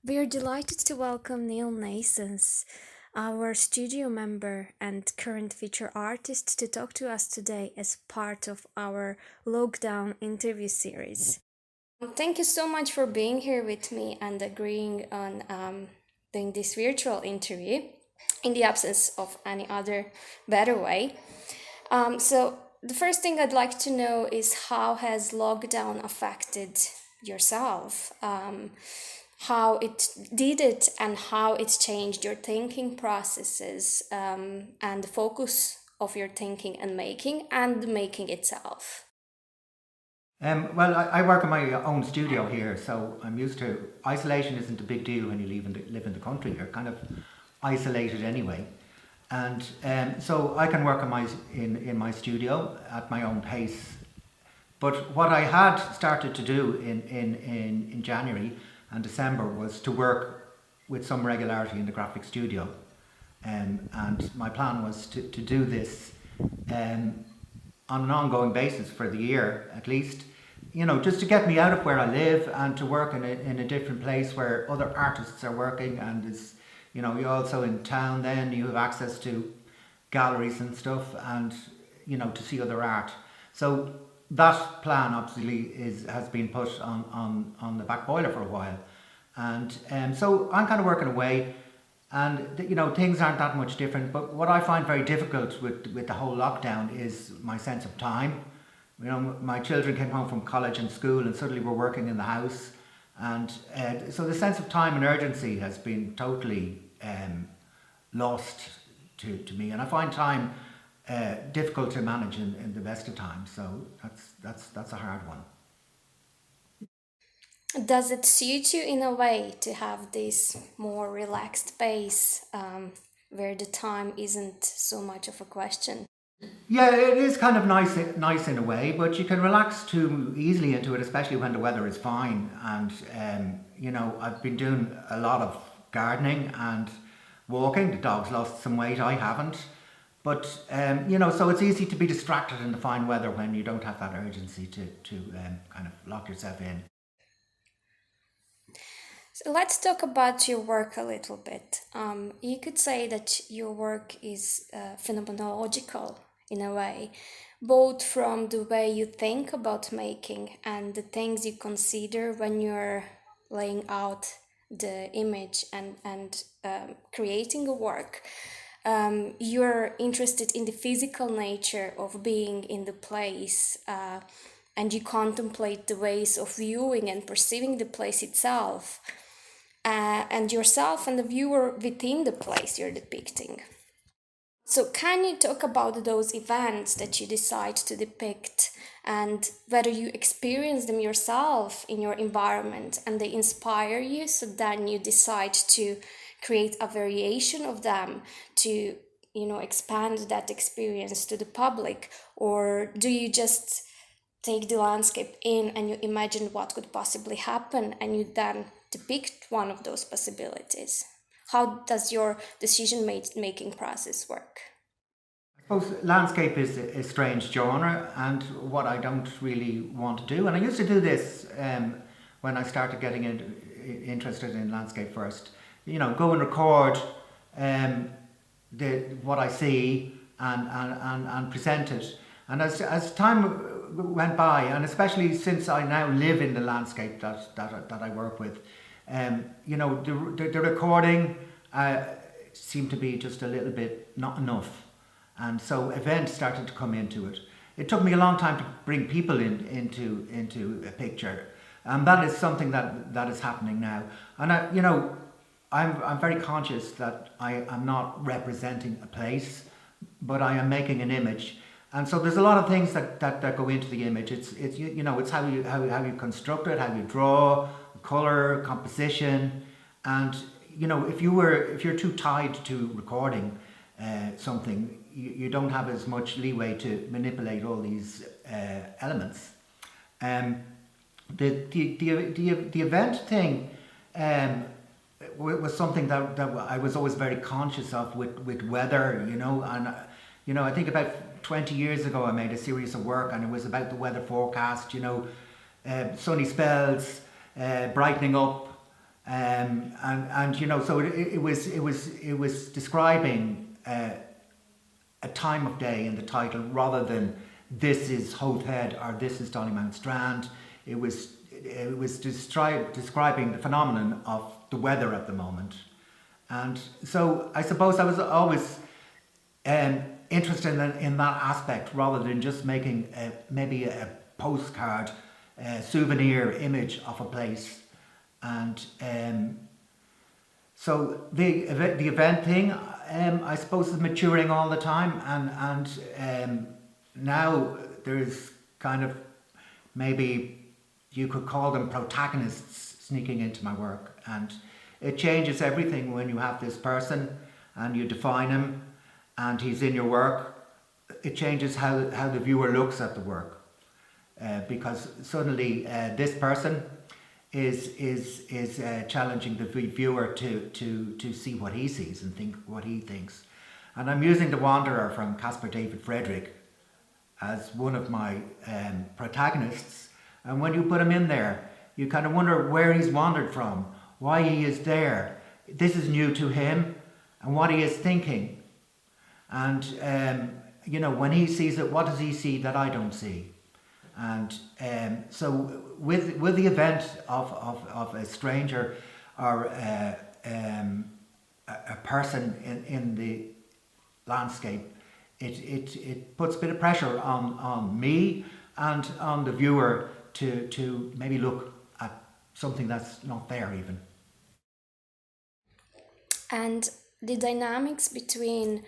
We are delighted to welcome Niall Naessens, our studio member and current feature artist, to talk to us today as part of our lockdown interview series. Thank you so much for being here with me and agreeing on doing this virtual interview in the absence of any other better way. So the first thing I'd like to know is how has lockdown affected yourself? How it did it and how it changed your thinking processes and the focus of your thinking and the making itself. Well, I work in my own studio here, so I'm used to isolation. Isn't a big deal when you live in the country. You're kind of isolated anyway, and so I can work in my studio at my own pace. But what I had started to do in January and December was to work with some regularity in the graphic studio, and my plan was to do this um, on an ongoing basis for the year at least, just to get me out of where I live and to work in a different place where other artists are working. And is, you're also in town, then you have access to galleries and stuff, and to see other art. So that plan obviously has been put on the back boiler for a while. And so I'm kind of working away, and things aren't that much different. But what I find very difficult with the whole lockdown is my sense of time. My children came home from college and school, and suddenly we're working in the house, and so the sense of time and urgency has been totally lost to me, and I find time difficult to manage in the best of times. So that's a hard one. Does it suit you in a way to have this more relaxed pace where the time isn't so much of a question? Yeah, it is kind of nice in a way, but you can relax too easily into it, especially when the weather is fine. And I've been doing a lot of gardening and walking. The dog's lost some weight, I haven't. But so it's easy to be distracted in the fine weather when you don't have that urgency to kind of lock yourself in. So let's talk about your work a little bit. You could say that your work is phenomenological in a way, both from the way you think about making and the things you consider when you're laying out the image and creating a work. You're interested in the physical nature of being in the place, and you contemplate the ways of viewing and perceiving the place itself, and yourself and the viewer within the place you're depicting. So, can you talk about those events that you decide to depict and whether you experience them yourself in your environment and they inspire you, so then you decide to create a variation of them to, expand that experience to the public? Or do you just take the landscape in and you imagine what could possibly happen and you then depict one of those possibilities? How does your decision making process work? I suppose landscape is a strange genre, and what I don't really want to do. And I used to do this when I started getting interested in landscape first. Go and record um, what I see and present it. And as time went by, and especially since I now live in the landscape that I work with, the recording seemed to be just a little bit not enough, and so events started to come into it. It took me a long time to bring people into a picture, and that is something that is happening now. And I'm very conscious that I am not representing a place, but I am making an image. And so there's a lot of things that go into the image. It's how you construct it, how you draw, color, composition, and if you're too tied to recording something, you don't have as much leeway to manipulate all these elements. Um, the event thing was something that I was always very conscious of with weather, and I think about 20 years ago I made a series of work, and it was about the weather forecast, sunny spells, brightening up, And you know, so it was describing a time of day in the title rather than this is Howth Head or this is Dollymount Strand. It was describing the phenomenon of the weather at the moment. And so I suppose I was always interested in that aspect rather than just making maybe a postcard, souvenir image of a place. And so the event thing, I suppose, is maturing all the time, and now there's kind of, maybe you could call them protagonists sneaking into my work, and it changes everything when you have this person and you define him and he's in your work. It changes how the viewer looks at the work, because suddenly this person is challenging the viewer to see what he sees and think what he thinks. And I'm using the Wanderer from Caspar David Friedrich as one of my protagonists. And when you put him in there, you kind of wonder where he's wandered from, why he is there. This is new to him, and what he is thinking. And you know, when he sees it, what does he see that I don't see? And so with the event of a stranger or a person in the landscape, it puts a bit of pressure on me and on the viewer to maybe look at something that's not there even. And the dynamics between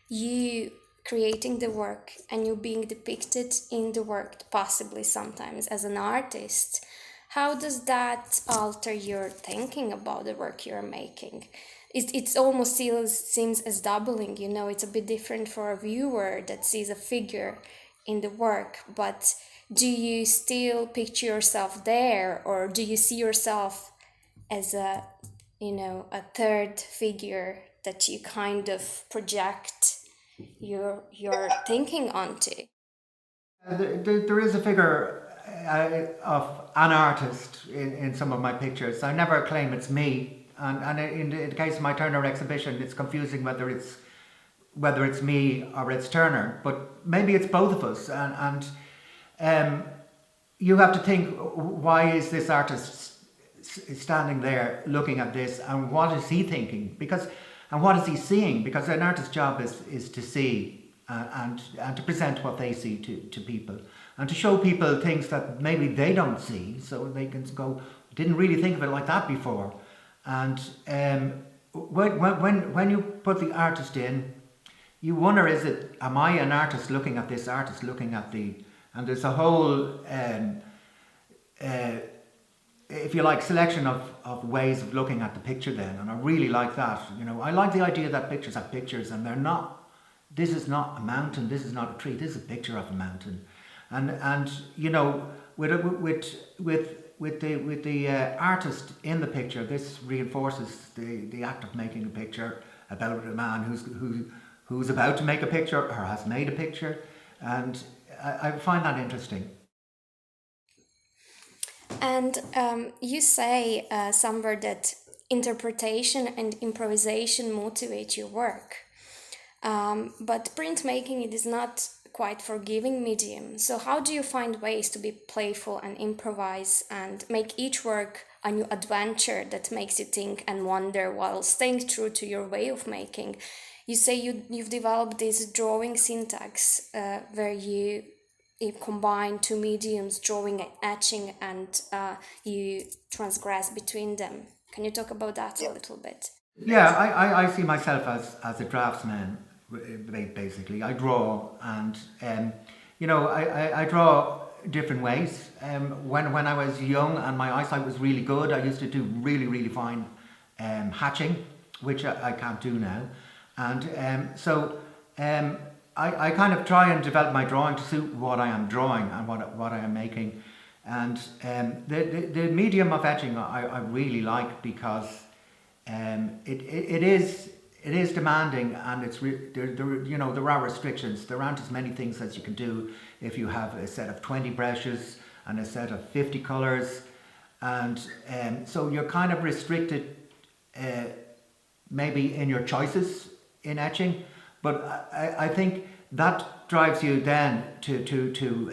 you creating the work and you being depicted in the work, possibly sometimes as an artist, how does that alter your thinking about the work you're making? It almost seems as doubling, you know, it's a bit different for a viewer that sees a figure in the work, but do you still picture yourself there, or do you see yourself as a, you know, a third figure that you kind of project your thinking onto? There is a figure of an artist in some of my pictures. I never claim it's me, and in the case of my Turner exhibition, it's confusing whether it's me or it's Turner, but maybe it's both of us. And you have to think, why is this artist standing there looking at this, and what is he thinking? And what is he seeing? Because an artist's job is to see and to present what they see to people, and to show people things that maybe they don't see, so they can go, didn't really think of it like that before. And when you put the artist in, you wonder, am I an artist looking at this artist looking at and there's a whole if you like, selection of ways of looking at the picture then, and I really like that. You know, I like the idea that pictures have pictures, and they're not, this is not a mountain, this is not a tree, this is a picture of a mountain. And you know, with the artist in the picture, this reinforces the act of making a picture about a man who's about to make a picture or has made a picture, and I find that interesting. And you say somewhere that interpretation and improvisation motivate your work. But printmaking, it is not quite forgiving medium. So how do you find ways to be playful and improvise and make each work a new adventure that makes you think and wonder while staying true to your way of making? You say you've developed this drawing syntax where you combine two mediums, drawing and etching, and you transgress between them. Can you talk about that a little bit? Yeah, I see myself as a draftsman, basically. I draw, and you know, I draw different ways. When I was young and my eyesight was really good, I used to do really fine hatching, which I can't do now. And so I kind of try and develop my drawing to suit what I am drawing and what I am making. And the medium of etching I really like, because it is demanding, and you know, there are restrictions. There aren't as many things as you can do if you have a set of 20 brushes and a set of 50 colours. and so you're kind of restricted maybe in your choices in etching, but I think that drives you then to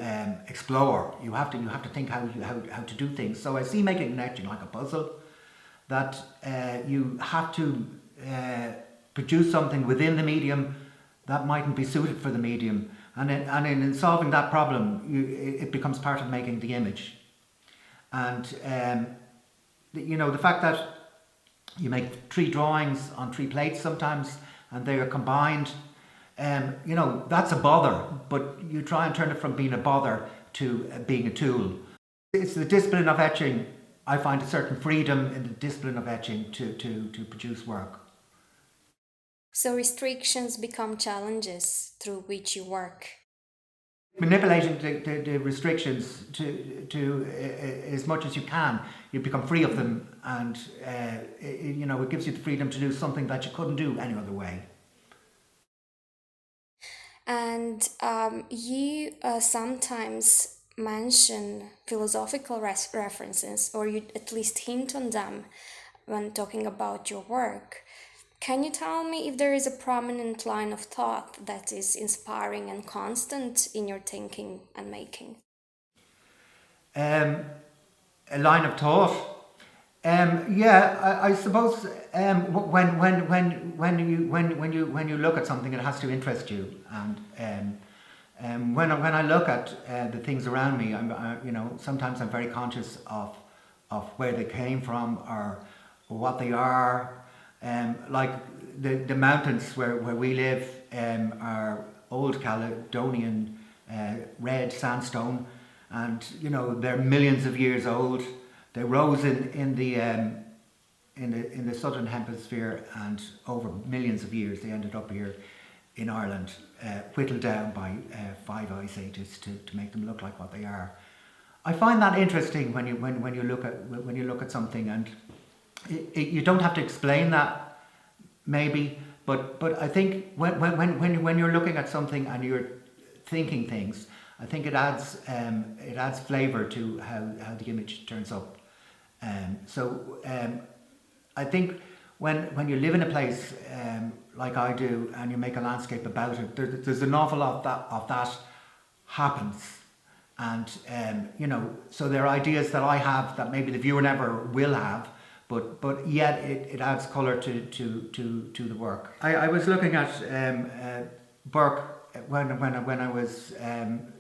explore. You have to think how to do things. So I see making an etching like a puzzle, that you have to produce something within the medium that mightn't be suited for the medium, and in solving that problem, it becomes part of making the image. And the fact that you make 3 drawings on 3 plates sometimes, and they are combined, that's a bother, but you try and turn it from being a bother to being a tool. It's the discipline of etching. I find a certain freedom in the discipline of etching to produce work. So restrictions become challenges through which you work. Manipulating the restrictions to as much as you can, you become free of them, and it gives you the freedom to do something that you couldn't do any other way. And you sometimes mention philosophical references, or you at least hint on them when talking about your work. Can you tell me if there is a prominent line of thought that is inspiring and constant in your thinking and making? A line of thought. I suppose when you look at something, it has to interest you, and when I look at the things around me, sometimes I'm very conscious of where they came from or what they are. Like the mountains where we live are old Caledonian red sandstone, and they're millions of years old. They rose in the southern hemisphere, and over millions of years they ended up here in Ireland, whittled down by 5 ice ages to make them look like what they are. I find that interesting when you look at something, and you don't have to explain that, maybe, but I think when you're looking at something and you're thinking things, I think it adds flavour to how the image turns up. I think when you live in a place like I do, and you make a landscape about it, there's an awful lot of that happens. And so there are ideas that I have that maybe the viewer never will have, but yet it adds colour to the work. I was looking at Burke when I was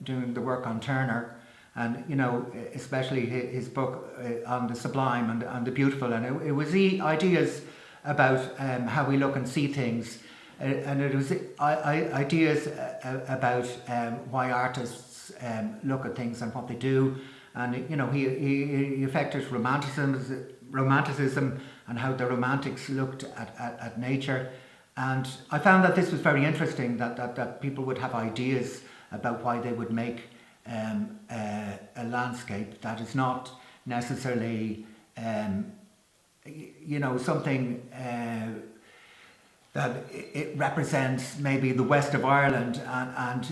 doing the work on Turner, and especially his book on the sublime and the beautiful, and it was the ideas about how we look and see things, and it was ideas about why artists look at things and what they do, and he affected romanticism and how the romantics looked at nature. And I found that this was very interesting, that people would have ideas about why they would make a landscape that is not necessarily something that it represents maybe the west of Ireland, and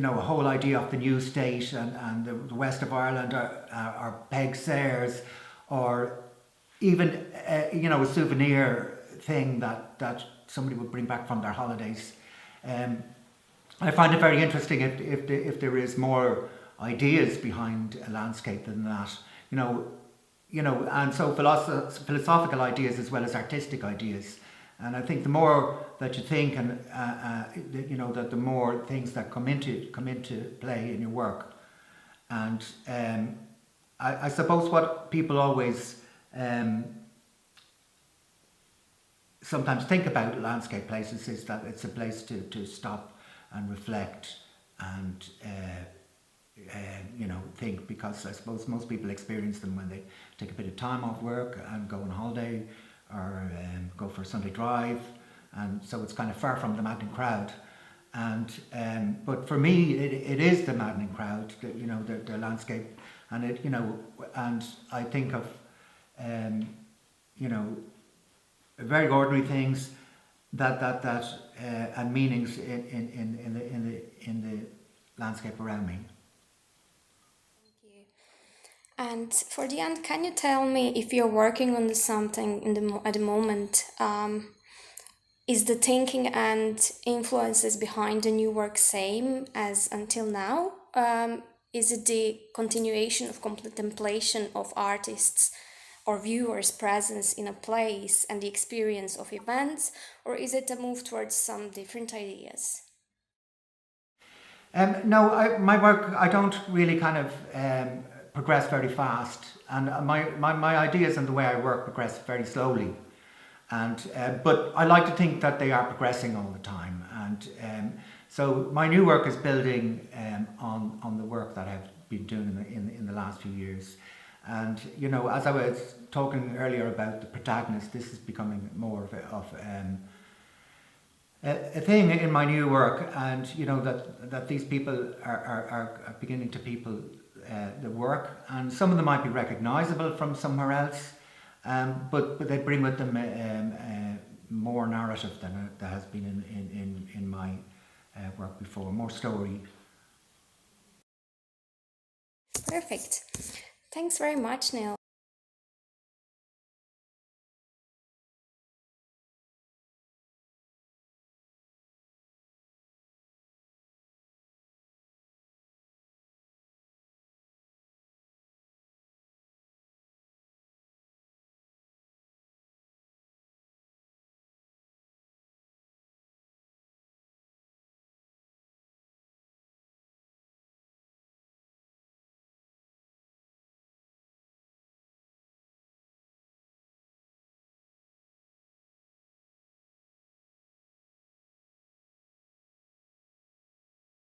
a whole idea of the new state, and the west of Ireland are peg sayers, or even a souvenir thing that somebody would bring back from their holidays. I find it very interesting if there is more ideas behind a landscape than that, and so philosophical ideas as well as artistic ideas. And I think the more that you think, and that the more things that come into play in your work. And I suppose what people always sometimes think about landscape places is that it's a place to stop and reflect and think, because I suppose most people experience them when they take a bit of time off work and go on holiday, or go for a Sunday drive, and so it's kind of far from the maddening crowd. And but for me, it is the maddening crowd, the landscape, and and I think of very ordinary things that and meanings in the landscape around me. Thank you. And for the end, can you tell me if you're working on something at the moment? Is the thinking and influences behind the new work same as until now? Is it the continuation of contemplation of artists or viewers' presence in a place and the experience of events, or is it a move towards some different ideas? No, my work, I don't really kind of progress very fast. And my ideas and the way I work progress very slowly. And but I like to think that they are progressing all the time. And so my new work is building on the work that I've been doing in the last few years. And you know, as I was talking earlier about the protagonists, this is becoming more of a thing in my new work, and you know that these people are beginning to people the work, and some of them might be recognisable from somewhere else, but they bring with them more narrative than there has been in my work before, more story. Perfect. Thanks very much, Neil.